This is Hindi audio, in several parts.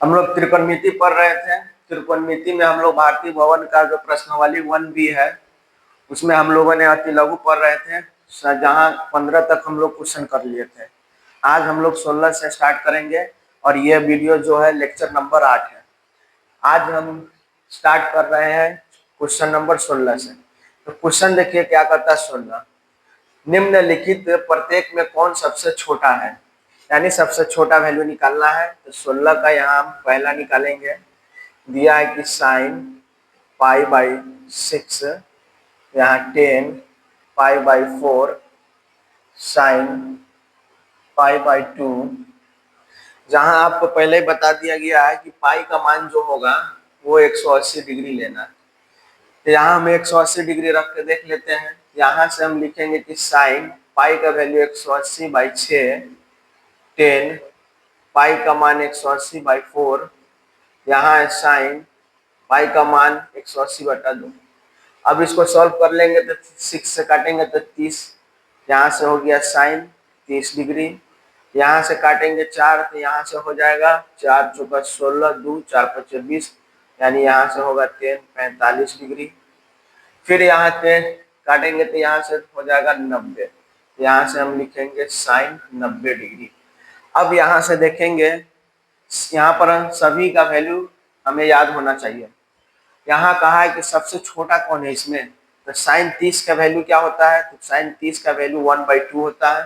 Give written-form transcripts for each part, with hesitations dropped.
हम लोग त्रिकोणमिति पढ़ रहे थे। त्रिकोणमिति में हम लोग भारतीय भवन का जो प्रश्नावली 1B है उसमें हम लोगों ने अति लघु पढ़ रहे थे, जहाँ 15 तक हम लोग क्वेश्चन कर लिए थे। आज हम लोग 16 से स्टार्ट करेंगे और ये वीडियो जो है लेक्चर नंबर 8 है। आज हम स्टार्ट कर रहे हैं क्वेश्चन नंबर 16 से। तो क्वेश्चन देखिए क्या करता है 16। निम्नलिखित प्रत्येक में कौन सबसे छोटा है, यानी सबसे छोटा वैल्यू निकालना है। तो 16 का यहाँ हम पहला निकालेंगे। दिया है कि साइन π/6, यहाँ 10 π/4, साइन π/2। जहाँ आपको पहले ही बता दिया गया है कि पाई का मान जो होगा वो 180 डिग्री लेना है। तो यहाँ हम 180 डिग्री रख के देख लेते हैं। यहाँ से हम लिखेंगे कि साइन पाई का वैल्यू 180/6, 10 पाई का मान 180/4, यहाँ है साइन पाई का मान 180/2। अब इसको सॉल्व कर लेंगे तो 6 से काटेंगे तो 30, यहाँ से हो गया साइन 30 डिग्री। यहाँ से काटेंगे 4 तो यहाँ से हो जाएगा 4 चौका 16, 2 4 5 20, यानी यहाँ से होगा 10 45 डिग्री। फिर यहाँ से काटेंगे तो यहाँ से हो जाएगा 90, यहाँ से हम लिखेंगे साइन 90 डिग्री। अब यहाँ से देखेंगे, यहाँ पर सभी का वैल्यू हमें याद होना चाहिए। यहाँ कहा है कि सबसे छोटा कौन है इसमें, तो साइन 30 का वैल्यू क्या होता है, तो साइन 30 का वैल्यू 1/2 होता है।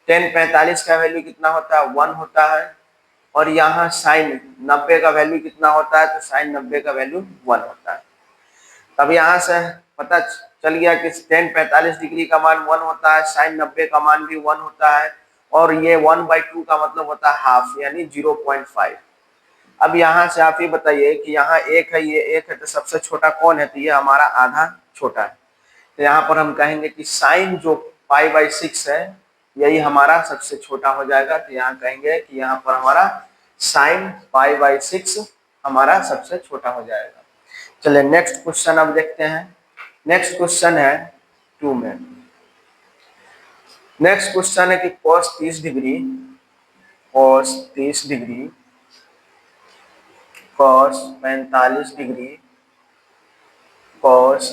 10 45 का वैल्यू कितना होता है, 1 होता है। और यहाँ साइन 90 का वैल्यू कितना होता है, तो साइन 90 का वैल्यू 1 होता है। तब यहाँ से पता चल गया कि 10 45 डिग्री का मान 1 होता है, साइन 90 का मान भी 1 होता है, और ये 1/2 का मतलब होता है हाफ, यानी 0.5। अब यहाँ से आप ये बताइए कि यहाँ एक है, ये एक है, तो सबसे छोटा कौन है, तो ये हमारा आधा छोटा है। तो यहाँ पर हम कहेंगे कि साइन जो π/6 है यही हमारा सबसे छोटा हो जाएगा। तो यहाँ कहेंगे कि यहाँ पर हमारा साइन π/6 हमारा सबसे छोटा हो जाएगा। चलिए नेक्स्ट क्वेश्चन अब देखते हैं। नेक्स्ट क्वेश्चन है 2 में। नेक्स्ट क्वेश्चन है कि cos 30 degree, cos 30 degree, cos 45 degree, cos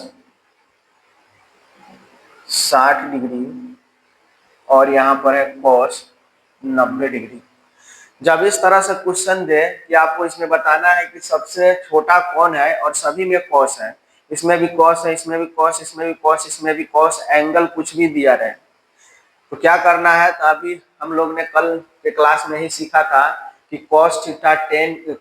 60 degree, और यहाँ पर है cos 90 डिग्री। जब इस तरह से क्वेश्चन दे कि आपको इसमें बताना है कि सबसे छोटा कौन है और सभी में cos है, इसमें भी cos है, इसमें भी cos, इसमें भी cos, इसमें भी cos, एंगल कुछ भी दिया रहे, तो क्या करना है। तो अभी हम लोग ने कल के क्लास में ही सीखा था कि cos थीटा,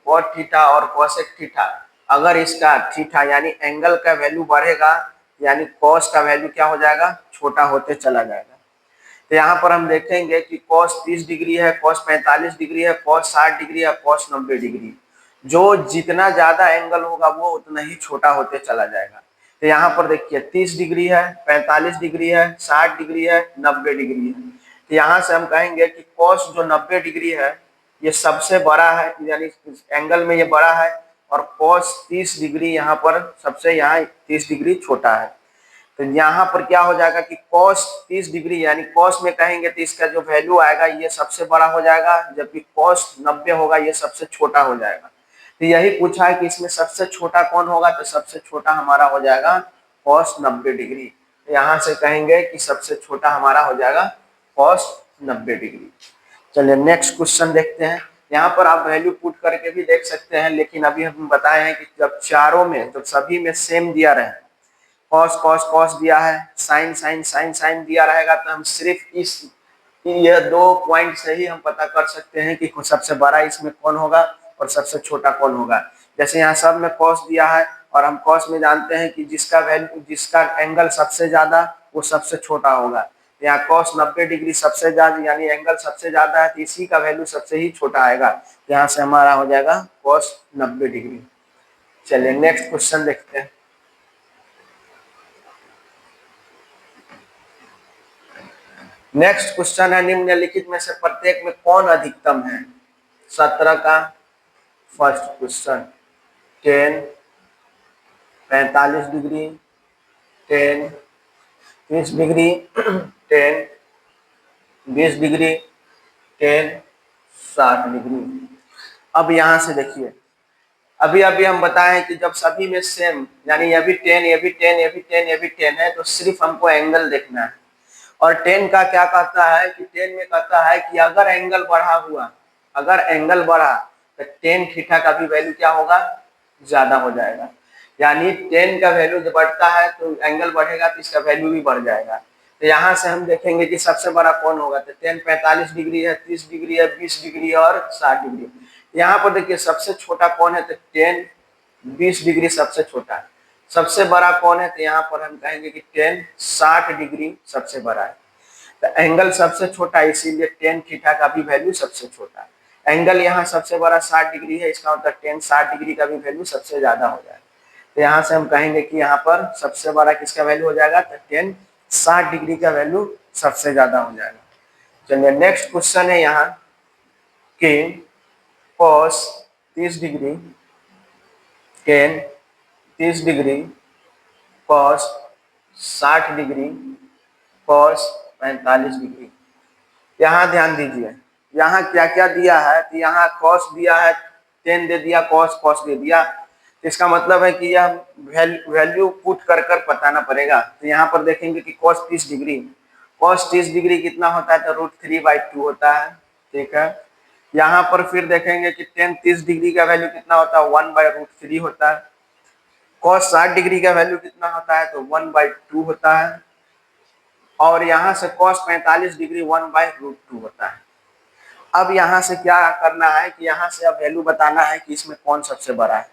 cot थीटा और cosec थीटा, अगर इसका थीटा यानी एंगल का वैल्यू बढ़ेगा यानी cos का वैल्यू क्या हो जाएगा, छोटा होते चला जाएगा। तो यहाँ पर हम देखेंगे कि cos 30 डिग्री है, cos 45 डिग्री है, cos 60 डिग्री है, cos 90 डिग्री। जो जितना ज्यादा एंगल होगा वो उतना ही छोटा होते चला जाएगा। तो यहाँ पर देखिए 30 डिग्री है, 45 डिग्री है, 60 डिग्री है, 90 डिग्री है। तो यहाँ से हम कहेंगे कि cos जो 90 डिग्री है ये सबसे बड़ा है, यानी एंगल में ये बड़ा है, और cos 30 डिग्री यहाँ पर सबसे, यहाँ 30 डिग्री छोटा है। तो यहाँ पर क्या हो जाएगा कि cos 30 डिग्री यानी cos में कहेंगे तो इसका जो वैल्यू आएगा ये सबसे बड़ा हो जाएगा, जबकि cos 90 होगा ये सबसे छोटा हो जाएगा। तो यही पूछा है कि इसमें सबसे छोटा कौन होगा, तो सबसे छोटा हमारा हो जाएगा cos 90 डिग्री। तो यहाँ से कहेंगे कि सबसे छोटा हमारा हो जाएगा cos 90 डिग्री। चलिए नेक्स्ट क्वेश्चन देखते हैं। यहाँ पर आप वैल्यू पुट करके भी देख सकते हैं, लेकिन अभी हम बताए हैं कि जब चारों में, तो सभी में सेम दिया रहे, cos cos cos दिया है, sin sin sin sin दिया रहेगा, तो हम सिर्फ इस ये 2 पॉइंट से ही हम पता कर सकते हैं कि सबसे बड़ा इसमें कौन होगा और सबसे छोटा कौन होगा। जैसे यहाँ सब में cos दिया है और हम cos में जानते हैं कि जिसका वैल्यू, जिसका एंगल सबसे ज्यादा वो सबसे छोटा होगा। यहाँ cos 90 डिग्री सबसे ज्यादा यानी एंगल सबसे ज्यादा है, तो इसी का वैल्यू सबसे ही छोटा आएगा। यहाँ से हमारा हो जाएगा cos 90 डिग्री। चलिए नेक्स्ट क्वेश्चन देखते हैं। नेक्स्ट क्वेश्चन है निम्नलिखित में से प्रत्येक में कौन अधिकतम है। 17 का first question, 10 45 degree, 10 30 degree, 10 20 degree, 10 60 degree. अब यहाँ से देखिए, अभी अभी हम बताएं कि जब सभी में सेम, यानी ये भी 10, ये भी 10, ये भी 10, ये भी 10 है, तो सिर्फ हमको एंगल देखना है। और 10 का क्या कहता है कि 10 में कहता है कि अगर एंगल बढ़ा हुआ, अगर एंगल बढ़ा तो टेन थीटा का भी वैल्यू क्या होगा, ज्यादा हो जाएगा। यानी 10 का वैल्यू जब बढ़ता है तो एंगल बढ़ेगा तो इसका वैल्यू भी बढ़ जाएगा। तो यहाँ से हम देखेंगे कि सबसे बड़ा कौन होगा, तो 10 45 डिग्री है, 30 डिग्री है, 20 डिग्री है और 60 डिग्री। यहाँ पर देखिए सबसे छोटा कौन है, तो 10 20 डिग्री सबसे छोटा है। सबसे बड़ा कौन है, तो यहाँ पर हम कहेंगे कि 10 60 डिग्री सबसे बड़ा है। तो एंगल सबसे छोटा है, इसीलिए 10 थीटा का भी वैल्यू सबसे छोटा है। एंगल यहाँ सबसे बड़ा 60 डिग्री है, इसका मतलब 10 60 डिग्री का भी वैल्यू सबसे ज्यादा हो जाएगा। तो यहाँ से हम कहेंगे कि यहाँ पर सबसे बड़ा किसका वैल्यू हो जाएगा, तो 10 60 डिग्री का वैल्यू सबसे ज्यादा हो जाएगा। चलिए नेक्स्ट क्वेश्चन है यहाँ कि cos 30 degree, tan 30 degree, cos 60 degree, cos 45 degree. यहाँ ध्यान दीजिए, यहाँ क्या क्या दिया है, तो यहाँ cos दिया है, tan दे दिया, cos दे दिया। इसका मतलब है कि यह वैल्यू पुट कर कर बताना पड़ेगा। तो यहाँ पर देखेंगे कि cos 30 डिग्री, cos 30 डिग्री कितना होता है, तो √3/2 होता है। ठीक है, यहाँ पर फिर देखेंगे कि tan 30 डिग्री का वैल्यू कितना होता है, 1/√3 होता है। cos 60 डिग्री का वैल्यू कितना होता है, तो 1/2 होता है। और यहाँ से cos 45 डिग्री 1/√2 होता है। अब यहाँ से क्या करना है कि यहाँ से अब वैल्यू बताना है कि इसमें कौन सबसे बड़ा है।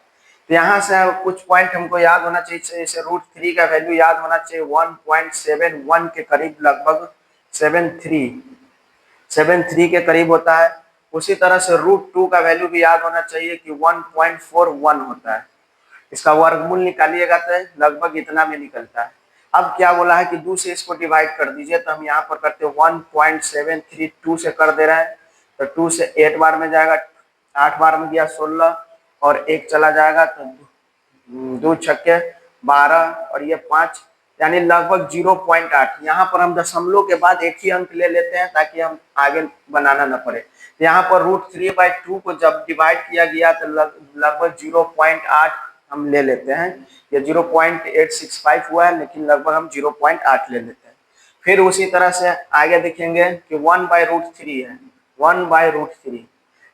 तो यहाँ से कुछ पॉइंट हमको याद होना चाहिए, जैसे √3 का वैल्यू याद होना चाहिए 1.71 के करीब, लगभग 73 के करीब होता है। उसी तरह से √2 का वैल्यू भी याद होना चाहिए कि 1.41 होता है। इसका वर्गमूल निकालिएगा तो लगभग इतना में निकलता है। अब क्या बोला है कि 2 से इसको डिवाइड कर दीजिए, तो हम यहाँ पर करते हैं 1.732 से कर दे रहे हैं। तो 2 से 8 बार में जाएगा, 8 बार में गया 16 और 1 चला जाएगा, तो 2 छक्के 12 और ये 5, यानी लगभग 0.8। यहाँ पर हम दशमलव के बाद एक ही अंक ले लेते हैं ताकि हम आगे बनाना न पड़े। यहाँ पर √3/2 को जब डिवाइड किया गया तो लगभग 0.8 हम ले लेते हैं। ये 0.865 हुआ है, लेकिन लगभग हम 0.8 ले लेते हैं। फिर उसी तरह से आगे देखेंगे कि 1/√3 है, 1/√3।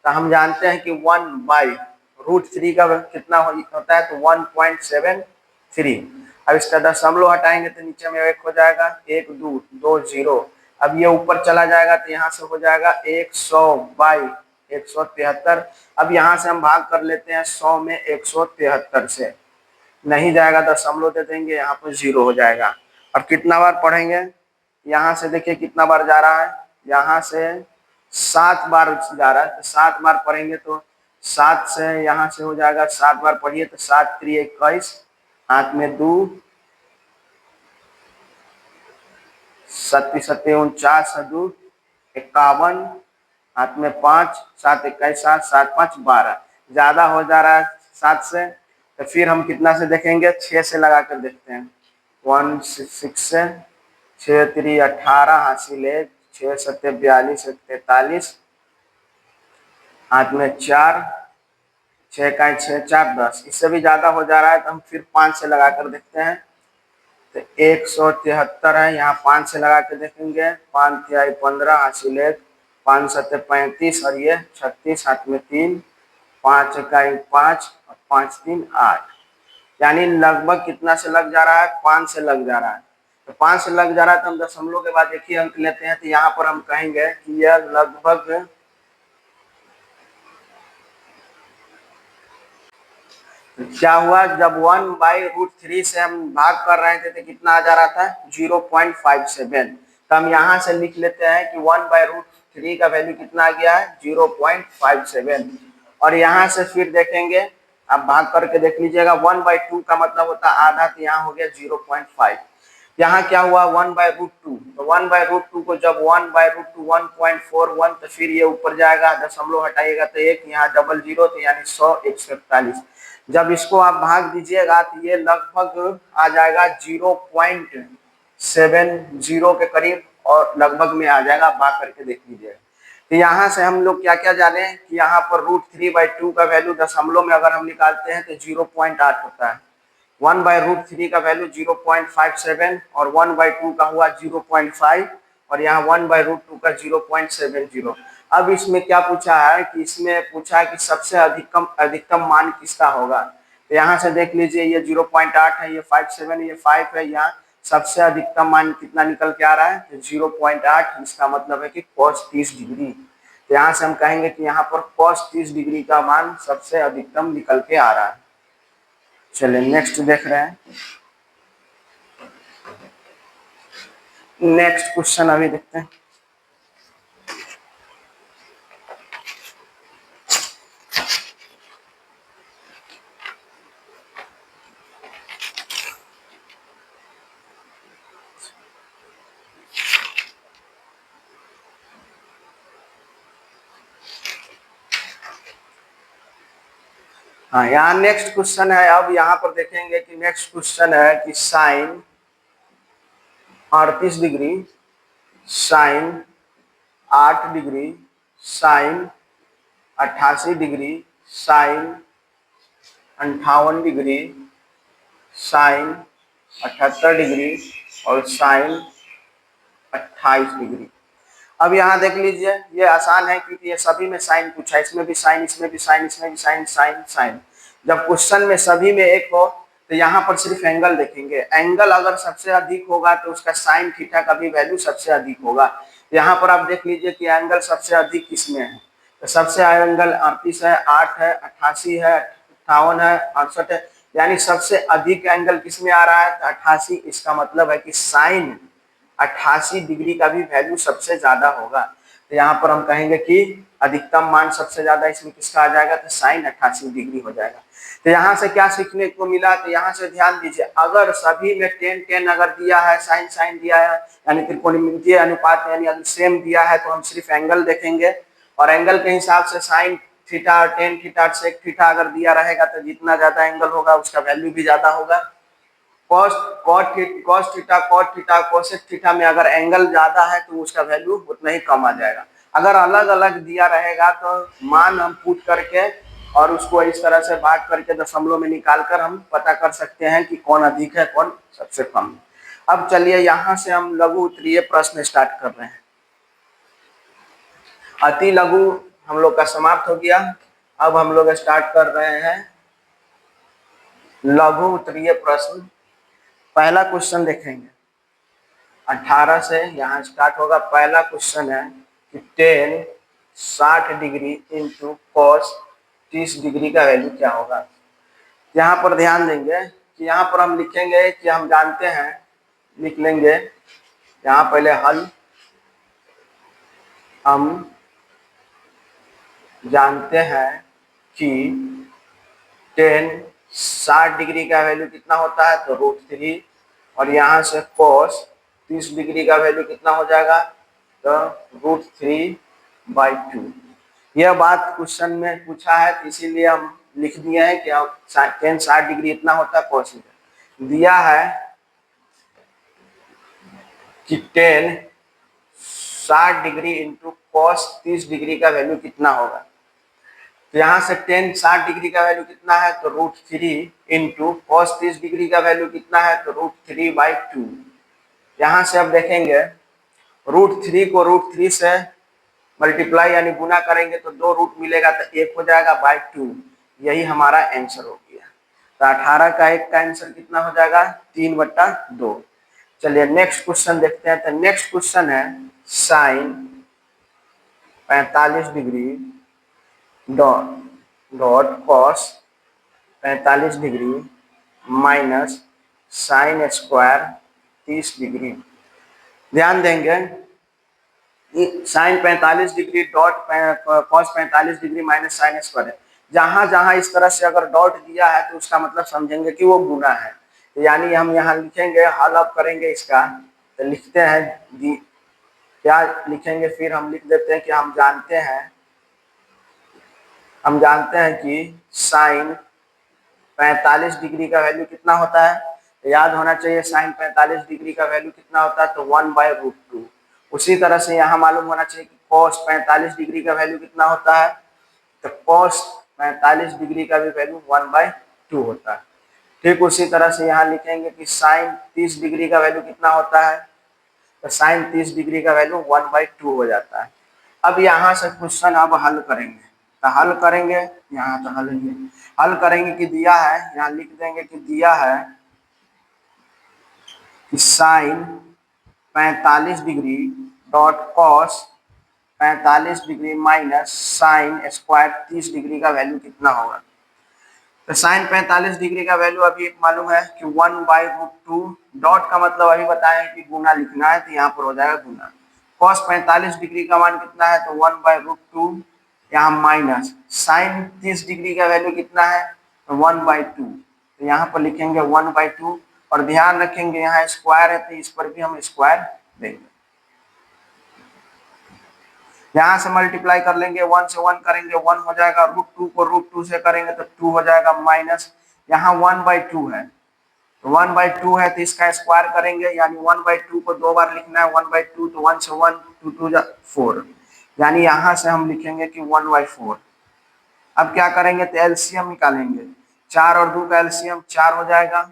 तो हम जानते हैं कि 1/√3 का कितना होता है, तो 1.73। अब इसका दशमलव हटाएंगे तो नीचे में 1 हो जाएगा, 1 2 2 0। अब ये ऊपर चला जाएगा तो यहाँ से हो जाएगा 100/173। अब यहाँ से हम भाग कर लेते हैं 100 में 173 से, नहीं जाएगा दशमलव दे देंगे, यहाँ पर 0 हो जाएगा। और कितना बार पढ़ेंगे, यहाँ से देखिए कितना बार जा रहा है, यहाँ से 7 बार जा रहा है। तो 7 बार पढ़ेंगे तो 7 से यहाँ से हो जाएगा, 7 बार पढ़िए तो 7 3 21, हाथ में 2 7 7 49 2 51, हाथ में 5 7 21 7 7 5 12, ज्यादा हो जा रहा है 7 से। तो फिर हम कितना से देखेंगे, 6 से लगा कर देखते हैं। 1 6 से 6 3 18, हासिल 1, 6 7 42 43, हाथ में 4 6 का 6 4 10। इससे भी ज्यादा हो जा रहा है तो हम फिर 5 से लगा कर देखते हैं। तो 173 है, यहाँ 5 से लगा के देखेंगे, 5 3 15, हासिल 1, 5 7 35 और ये 36, हाथ में 3, 5 1 5 और 5 3 8, यानी लगभग कितना से लग जा रहा है, 5 से लग जा रहा है। तो 5 से लग जा रहा है तो हम दशमलव के बाद एक ही अंक लेते हैं। तो यहाँ पर हम कहेंगे कि यह लगभग क्या हुआ, जब 1/√3 से हम भाग कर रहे थे तो कितना आ जा रहा था, 0.57। तो हम यहाँ से लिख लेते हैं कि 1/√3 का वैल्यू कितना आ गया है, 0.57। और यहाँ से फिर देखेंगे, आप भाग करके देख लीजिएगा, 1/2 का मतलब होता है आधा, तो यहाँ हो गया 0.5। यहाँ क्या हुआ, 1/√2। तो 1/√2 को जब 1/√2 1.41, तो फिर ये ऊपर जाएगा, दशमलव हटाइएगा तो 1, यहाँ डबल 0, तो यानी 100 141। जब इसको आप भाग दीजिएगा तो ये लगभग आ जाएगा 0.70 के करीब और लगभग में आ जाएगा, भाग करके देख लीजिएगा। तो यहाँ से हम लोग क्या क्या जाने कि यहाँ पर √3/2 का वैल्यू दशमलव में अगर हम निकालते हैं तो 0.8 होता है। 1/√3 का वैल्यू 0.57 और 1/2 का हुआ 0.5 और यहाँ 1/√2 का 0.70। अब इसमें क्या पूछा है कि इसमें पूछा है कि सबसे अधिकतम मान किसका होगा। तो यहाँ से देख लीजिए ये 0.8 है, ये 57, ये 5 है। यहाँ सबसे अधिकतम मान कितना निकल के आ रहा है तो 0.8। इसका मतलब है कि cos 30 डिग्री। तो यहाँ से हम कहेंगे कि यहाँ पर cos 30 डिग्री का मान सबसे अधिकतम निकल के आ रहा है। चलिए नेक्स्ट देख रहे हैं। नेक्स्ट क्वेश्चन अभी देखते हैं। हाँ, यहाँ नेक्स्ट क्वेश्चन है। अब यहाँ पर देखेंगे कि नेक्स्ट क्वेश्चन है कि sine 38 degree, sine 8 degree, sine 88 degree, sine 58 degree, sine 78 degree और साइन 28 डिग्री। अब यहाँ देख लीजिए, ये आसान है क्योंकि ये सभी में साइन पूछा है। इसमें भी साइन, इसमें भी साइन, इसमें भी साइन, साइन साइन। जब क्वेश्चन में सभी में एक हो तो यहाँ पर सिर्फ एंगल देखेंगे। एंगल अगर सबसे अधिक होगा तो उसका साइन थीटा का भी वैल्यू सबसे अधिक होगा। यहाँ पर आप देख लीजिए कि एंगल सबसे अधिक किसमें है। तो सबसे एंगल 38 है, 8 है, 88 है, 58 है, 68 है। यानी सबसे अधिक एंगल किसमें आ रहा है तो 88। इसका मतलब है कि साइन 88 डिग्री का भी वैल्यू सबसे ज्यादा होगा। तो यहाँ पर हम कहेंगे कि अधिकतम मान सबसे ज्यादा इसमें किसका आ जाएगा तो साइन 88 डिग्री हो जाएगा। तो यहाँ से क्या सीखने को मिला, तो यहाँ से ध्यान दीजिए, अगर सभी में 10-10 अगर दिया है, साइन साइन दिया है, यानी त्रिकोणमितीय अनुपात यानी अगर सेम दिया है तो हम सिर्फ एंगल देखेंगे और एंगल के हिसाब से साइन थीटा और टेन थीटा सेक थीटा अगर दिया रहेगा तो जितना ज्यादा एंगल होगा उसका वैल्यू भी ज्यादा होगा। कॉस थीटा कोसेक थीटा में अगर एंगल ज्यादा है तो उसका वैल्यू उतना ही कम आ जाएगा। अगर अलग अलग दिया रहेगा तो मान हम पुट करके और उसको इस तरह से भाग करके दशमलव में निकाल कर हम पता कर सकते हैं कि कौन अधिक है कौन सबसे कम है। अब चलिए यहाँ से हम लघु उत्तरीय प्रश्न स्टार्ट कर रहे हैं। अति लघु हम लोग का समाप्त हो गया। अब हम लोग स्टार्ट कर रहे हैं लघु उत्तरीय प्रश्न। पहला क्वेश्चन देखेंगे 18 से यहाँ स्टार्ट होगा। पहला क्वेश्चन है कि ten 60 degree into cos 30 degree का वैल्यू क्या होगा। यहाँ पर ध्यान देंगे कि यहाँ पर हम लिखेंगे कि हम जानते हैं, लिख लेंगे यहाँ पहले हल। हम जानते हैं कि टेन 60 डिग्री का वैल्यू कितना होता है तो √3 और यहाँ से cos 30 डिग्री का वैल्यू कितना हो जाएगा तो √3/2। यह बात क्वेश्चन में पूछा है तो इसीलिए हम लिख दिए हैं कि टेन 60 डिग्री इतना होता है cos दिया है कि ten 60 degree into cos 30 degree का वैल्यू कितना होगा। तो यहाँ से टेन 60 डिग्री का वैल्यू कितना है तो √3 इंटू cos 30 डिग्री का वैल्यू कितना है तो √3/2। यहाँ से अब देखेंगे √3 को √3 से मल्टीप्लाई यानी गुना करेंगे तो 2 रूट मिलेगा तो 1 हो जाएगा बाई 2। यही हमारा आंसर हो गया। तो 18 का 1 का आंसर कितना हो जाएगा 3/2। चलिए नेक्स्ट क्वेश्चन देखते हैं। तो नेक्स्ट क्वेश्चन है sine 45 degree dot cos 45 degree minus sine square 30 degree. ध्यान देंगे sine 45 degree dot cos 45 degree minus sine square है। जहां जहां इस तरह से अगर डॉट दिया है तो उसका मतलब समझेंगे कि वो गुना है। तो यानी हम यहाँ लिखेंगे, हल अप करेंगे इसका तो लिखते हैं क्या लिखेंगे, फिर हम लिख देते हैं कि हम जानते हैं कि साइन 45 डिग्री का वैल्यू कितना होता है। तो याद होना चाहिए साइन 45 डिग्री का वैल्यू कितना होता है तो 1/√2। उसी तरह से यहाँ मालूम होना चाहिए कि कॉस 45 डिग्री का वैल्यू कितना होता है, तो कॉस 45 डिग्री का भी वैल्यू 1/2 होता है। ठीक उसी तरह से यहाँ लिखेंगे कि साइन 30 डिग्री का वैल्यू कितना होता है, तो साइन 30 डिग्री का वैल्यू 1/2 हो जाता है। अब यहाँ से क्वेश्चन अब हल करेंगे, तो हल करेंगे यहाँ, तो हल करेंगे कि दिया है, यहाँ लिख देंगे कि दिया है कि sine 45 degree dot cos 45 degree minus sine square 30 degree का वैल्यू कितना होगा। तो साइन 45 डिग्री का वैल्यू अभी एक मालूम है कि 1/√2, डॉट का मतलब अभी बताएं कि गुना लिखना है, तो यहाँ पर हो जाएगा गुना। कॉस 45 डिग्री का मान कितना है, तो 1/√2, यहाँ माइनस साइन 30 डिग्री का वैल्यू कितना है, तो 1/2, तो यहाँ पर लिखेंगे 1/2, और ध्यान रखेंगे यहाँ स्क्वायर है तो इस पर भी हम स्क्वायर देंगे। यहाँ से मल्टीप्लाई कर लेंगे, 1 से 1 करेंगे 1 हो जाएगा, √2 को √2 से करेंगे तो 2 हो जाएगा, माइनस यहाँ 1/2 है, तो 1/2 है तो इसका स्क्वायर करेंगे, यानी 1/2 को 2 बार लिखना है, 1/2 तो 1 से 1, 2 2 4, यानी यहाँ से हम लिखेंगे कि 1/4। अब क्या करेंगे, तो एलसीएम निकालेंगे, 4 और 2 का एलसीएम 4 हो जाएगा,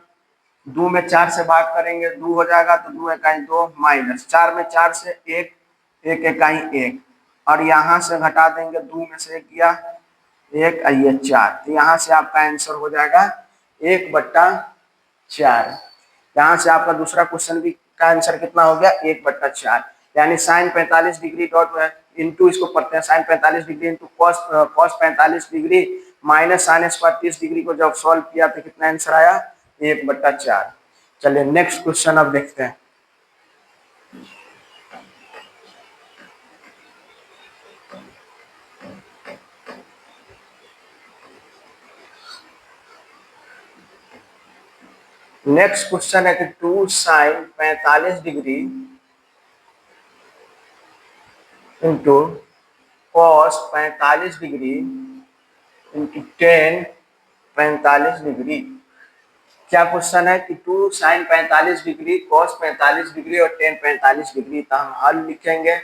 2 में 4 से भाग करेंगे 2 हो जाएगा, तो 2 इकाई 2, माइनस 4 में 4 से 1, 1 इकाई 1, और यहाँ से घटा देंगे, 2 में से 1 गया 1, ये 4, तो यहाँ से आपका आंसर हो जाएगा 1/4। यहाँ से आपका दूसरा क्वेश्चन भी का आंसर कितना हो गया, 1/4, यानी साइन 45 डिग्री डॉट इंटू, इसको पढ़ते हैं, sine 45 degree into cos 45 degree minus sine square 30 degree को जब सॉल्व किया तो कितना आंसर आया, 1/4। चलिए नेक्स्ट क्वेश्चन अब देखते हैं। नेक्स्ट क्वेश्चन है कि 2 sine 45 degree into cos 45 degree into tan 45 degree. क्या क्वेश्चन है कि 2 साइन 45 डिग्री कॉस 45 डिग्री और टेन 45 डिग्री, तो हम हल लिखेंगे,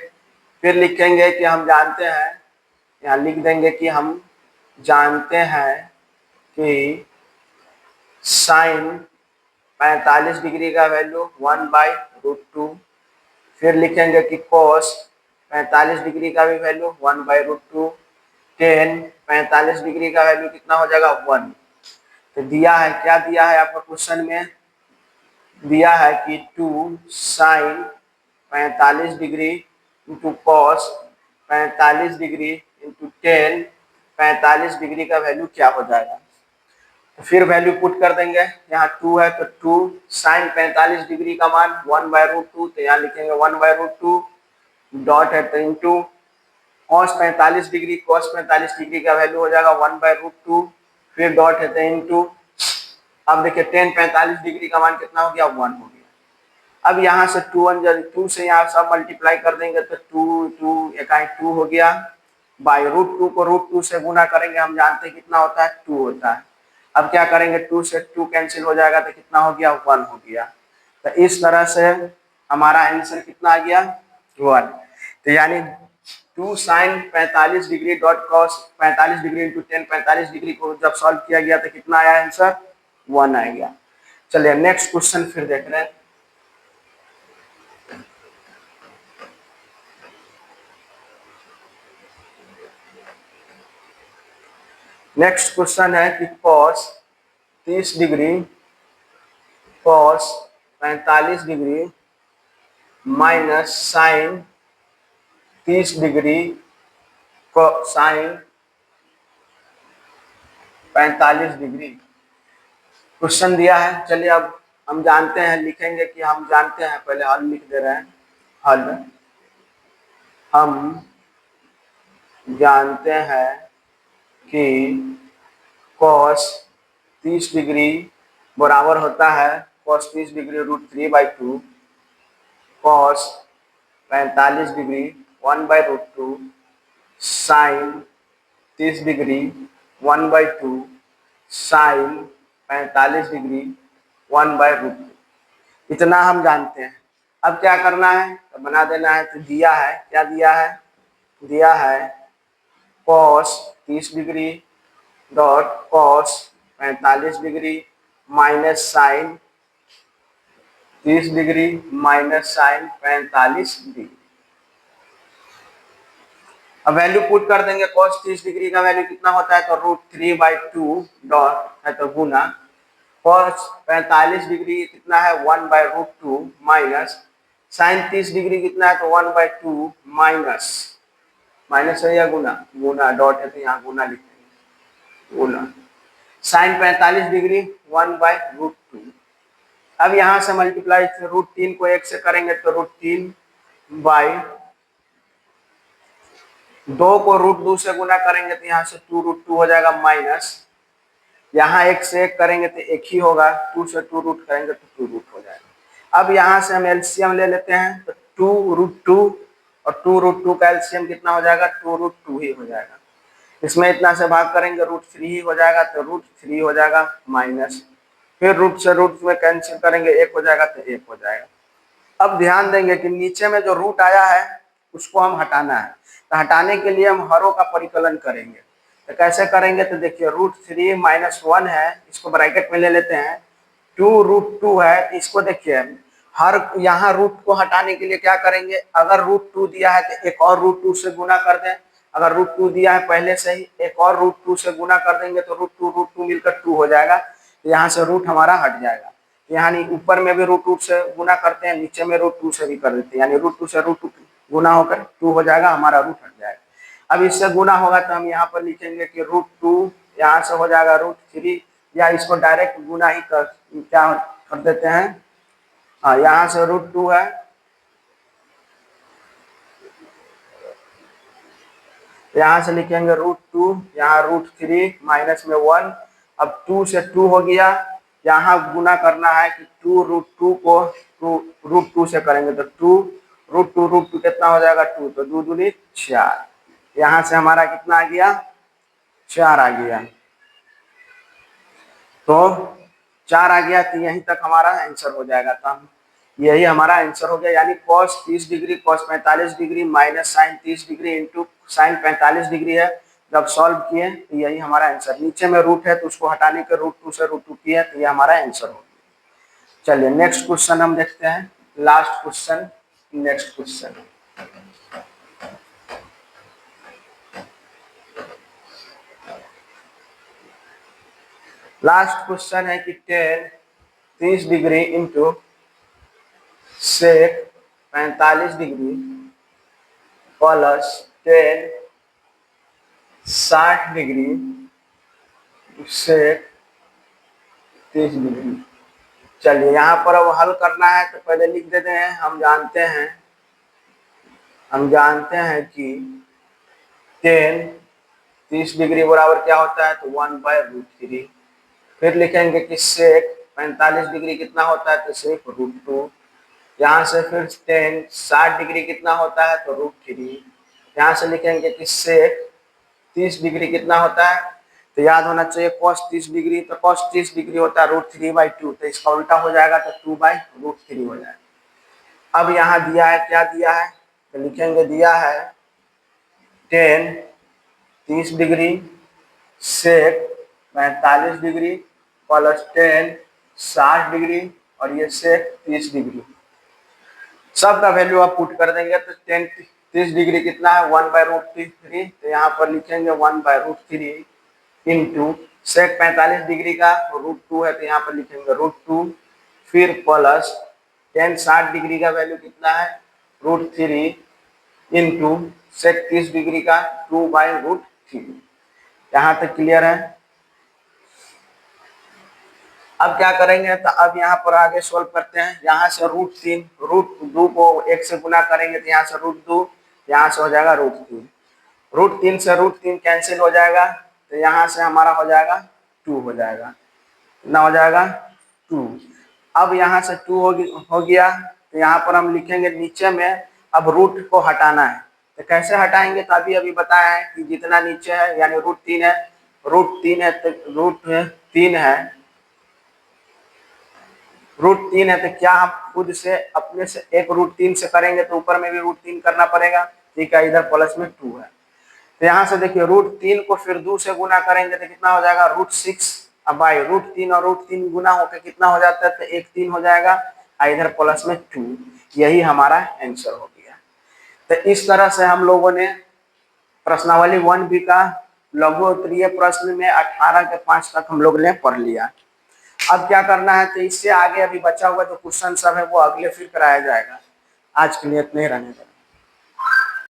फिर लिखेंगे कि हम जानते हैं, यहाँ लिख देंगे कि हम जानते हैं कि साइन 45 डिग्री का वैल्यू 1/√2, फिर लिखेंगे कि कॉस 45 डिग्री का भी वैल्यू 1/√2, टेन 45 डिग्री का वैल्यू कितना हो जाएगा 1। तो दिया है, क्या दिया है आपको क्वेश्चन में, दिया है कि 2 sine 45 degree into cos 45 degree into tan 45 degree का वैल्यू क्या हो जाएगा। तो फिर वैल्यू पुट कर देंगे, यहाँ 2 है तो 2 साइन 45 डिग्री का मान 1/√2, तो यहाँ लिखेंगे 1/√2, डॉट है तो into cos 45 degree, cos 45 degree का वैल्यू हो जाएगा 1/√2, फिर डॉट है तो इंटू, अब देखिए टेन 45 डिग्री का मान कितना हो गया, 1 हो गया। अब यहाँ से 2 से यहाँ सब मल्टीप्लाई कर देंगे तो 2 2 इकाई 2 हो गया, बाई √2 को √2 से गुना करेंगे, हम जानते हैं कितना होता है 2 होता है। अब क्या करेंगे, 2 से 2 कैंसिल हो जाएगा तो कितना हो गया, 1 हो गया। तो इस तरह से हमारा आंसर कितना आ गया, 1। तो यानी 2 sine 45 degree dot cos 45 degree into tan 45 degree को जब सॉल्व किया गया तो कितना आया आंसर, 1 आ गया। चलिए नेक्स्ट क्वेश्चन फिर देख रहे हैं। नेक्स्ट क्वेश्चन है कि cos 30 degree cos 45 degree minus sine 30 degree को साइन 45 डिग्री क्वेश्चन दिया है। चलिए अब हम जानते हैं, लिखेंगे कि हम जानते हैं, पहले हल लिख दे रहे हैं। हल हम जानते हैं कि cos 30 डिग्री बराबर होता है cos 30 degree √3/2, cos 45 degree 1/√2, sine 30 degree 1/2, sine 45 degree 1/√2। इतना हम जानते हैं। अब क्या करना है, तो बना देना है। तो दिया है, क्या दिया है, दिया है cos 30 degree dot cos 45 degree minus sine 30 degree minus sine 45 degree. अब वैल्यू पुट कर देंगे। cos 30 डिग्री का वैल्यू कितना होता है तो √3/2 डॉट है तो गुना cos 45 डिग्री कितना है 1/√2 माइनस साइन 30 डिग्री कितना है तो 1/2 माइनस माइनस है या गुना गुना डॉट है तो यहाँ गुना लिखेंगे गुना साइन 45 डिग्री 1/√2। अब यहाँ से मल्टीप्लाई √3 को 1 से करेंगे तो √3/2 को √2 से गुना करेंगे तो यहाँ से 2√2 हो जाएगा माइनस यहाँ 1 से 1 करेंगे तो 1 ही होगा 2 से 2 रूट करेंगे तो 2 रूट हो जाएगा। अब यहाँ से हम एलसीएम ले लेते हैं तो 2√2 और 2√2 का एलसीएम कितना हो जाएगा 2√2 ही हो जाएगा। इसमें इतना से भाग करेंगे √3 ही हो जाएगा तो √3 हो जाएगा माइनस फिर रूट से रूट में कैंसिल करेंगे 1 हो जाएगा तो 1 हो जाएगा। अब ध्यान देंगे कि नीचे में जो रूट आया है उसको हम हटाना है तो हटाने के लिए हम हरों का परिकलन करेंगे। तो कैसे करेंगे तो देखिए √3 माइनस 1 है इसको ब्रैकेट में ले लेते हैं 2√2 है तो इसको देखिए हर यहाँ रूट को हटाने के लिए क्या करेंगे अगर √2 दिया है तो एक और √2 से गुना कर दें। अगर √2 दिया है पहले से ही एक और √2 से गुना कर देंगे तो √2 मिलकर 2 हो जाएगा। तो यहाँ से रूट हमारा हट जाएगा। यहाँ ऊपर में भी √2 से गुना करते हैं नीचे में √2 से भी कर देते हैं यानी √2 से √2 गुना होकर 2 हो जाएगा हमारा रूट हट जाएगा। अब इससे गुना होगा तो हम यहाँ पर लिखेंगे कि √2 यहाँ से हो जाएगा √3 या इसको डायरेक्ट गुना ही क्या कर देते हैं हाँ यहाँ से √2 है यहाँ से लिखेंगे √2 यहाँ √3 माइनस में 1 अब 2 से 2 हो गया यहाँ गुना करना है कि 2√2 को √2 से करेंगे तो 2√2 कितना हो जाएगा 2 तो 2 दूनी 4 यहाँ से हमारा कितना आ गया 4 आ गया तो 4 आ गया तो यहीं तक हमारा आंसर हो जाएगा। तो हम यही हमारा आंसर हो गया यानी cos 30 degree cos 45 degree minus sine 30 degree into sine 45 degree है। जब सॉल्व किए तो यही हमारा आंसर। नीचे में रूट है तो उसको हटाने के √2 से √2 किए तो ये हमारा आंसर हो गया। चलिए नेक्स्ट क्वेश्चन हम देखते हैं last question next question last question है कि 30 degree into sec 45 degree plus 60 degree sec 30 degree. चलिए यहाँ पर अब हल करना है तो पहले लिख देते हैं। हम जानते हैं कि 30 डिग्री बराबर क्या होता है तो 1/√3। फिर लिखेंगे कि सेक 45 डिग्री कितना होता है तो सेक √2। यहाँ से फिर 60 डिग्री कितना होता है तो √3। यहाँ से लिखेंगे कि सेक 30 डिग्री कितना होता है तो याद होना चाहिए cos 30 डिग्री तो cos 30 डिग्री होता है √3/2 तो इसका उल्टा हो जाएगा तो 2/√3 हो जाएगा। अब यहाँ दिया है क्या दिया है तो लिखेंगे दिया है 30 डिग्री सेक 45 डिग्री प्लस 60 डिग्री और ये सेक 30 डिग्री सबका वैल्यू आप पुट कर देंगे तो 30 डिग्री कितना है 1/√3 तो यहाँ पर लिखेंगे 1/√3 इंटू सेक 45 डिग्री का √2 है तो यहाँ पर लिखेंगे √2 फिर प्लस 60 डिग्री का वैल्यू कितना है √3 इंटू सेक 30 डिग्री का 2/√3। यहाँ तक क्लियर है। अब क्या करेंगे तो अब यहाँ पर आगे सोल्व करते हैं। यहाँ से √2 को 1 से गुना करेंगे तो यहाँ से √2 यहाँ से हो जाएगा √3 √3 से √3 कैंसिल हो जाएगा तो यहाँ से हमारा हो जाएगा 2 हो जाएगा कितना हो जाएगा 2। अब यहाँ से 2 हो गया तो यहाँ पर हम लिखेंगे नीचे में अब रूट को हटाना है तो कैसे हटाएंगे तो अभी बताया है कि जितना नीचे है यानी √3 है √3 है तो √3 है √3 है तो क्या हम खुद से अपने से एक √3 से करेंगे तो ऊपर में भी √3 करना पड़ेगा ठीक है, इधर प्लस में 2 है। तो यहाँ से देखिए √3 को फिर 2 से गुना करेंगे तो कितना हो जाएगा, √6। अब भाई √3 और √3 गुना होकर कितना हो जाता है, तो 1 3 हो जाएगा, इधर प्लस में 2। यही हमारा आंसर हो गया। तो इस तरह से हम लोगों ने प्रश्नावली 1B का लघु उत्तरीय प्रश्न में 18 के 5 तक हम लोग ने पढ़ लिया। अब क्या करना है, तो इससे आगे अभी बचा हुआ जो क्वेश्चन सब है वो अगले फिर कराया जाएगा। आज के लिए इतने ही रहने दें।